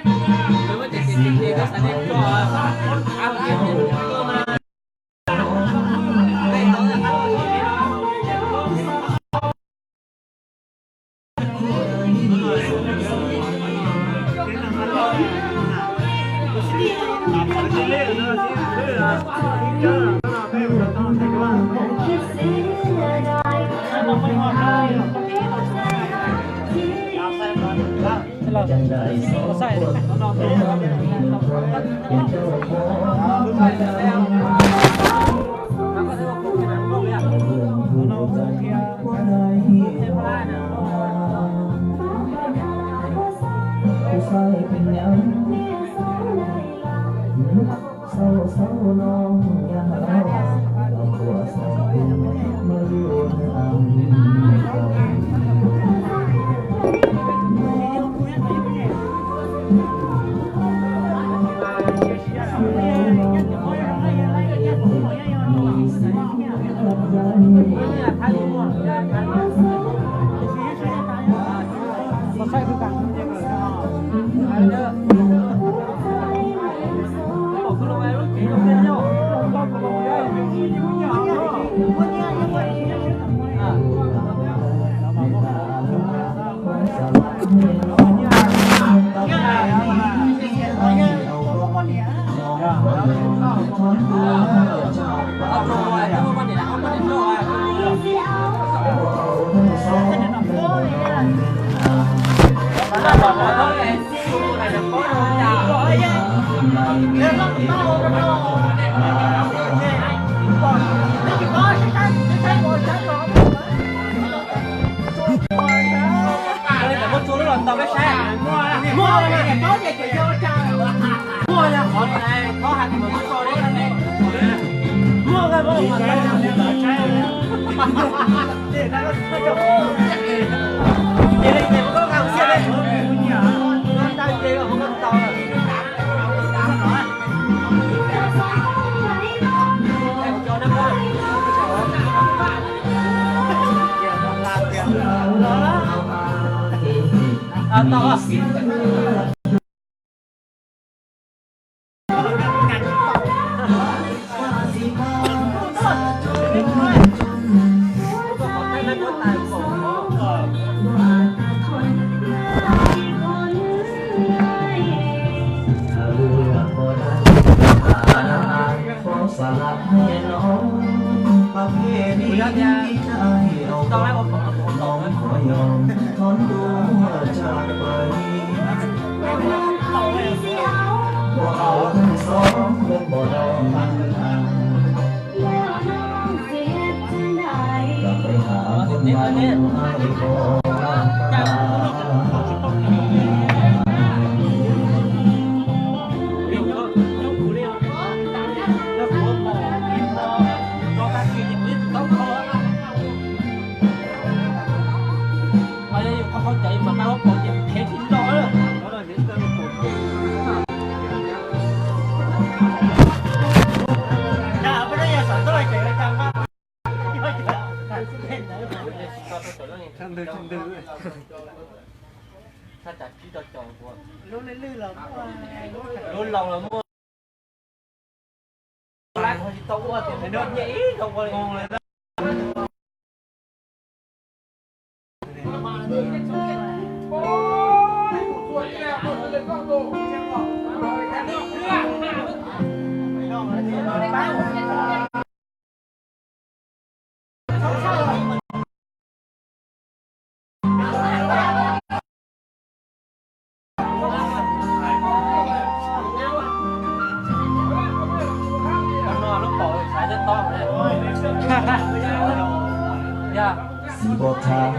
หรือว่าจะติดก็แสดงก็เอาเกี่ยวตัวมาได้ตัวใส่นอนใส่เป็นยังเศร้าเศร้าน้องอย่าหาเราปวดใส่มาอยู่ทางใส่คือกันtao biết xe mua là cái tốt vậy chỉ vô trang mua là họ này có hàng mà mua đấy anh em mua cái bộ mà để nó đây thì có hàng xe đây nó đang chơi ở con tàu tao à tao lấy một con đuaจากไปบ่เอาทั้งสองเรื่องบ่ได้มันกลับไปหาคนใหม่ให้บ่เข้าใจมันไม่ว่าผมจะเททิ้งร้อยเลยอย่าไม่ได้อย่าสอนตัวเฉยๆจังว่าไม่เจอการเล่นนะช่างดื้อถ้าจัดที่จองตัวรุ่นลื่นเรารุ่นเราแล้วมั่วร้านเขาจะต้องว่าเต็มไปหมดเนี่ยอีกงงเลยนะสีบอกทาง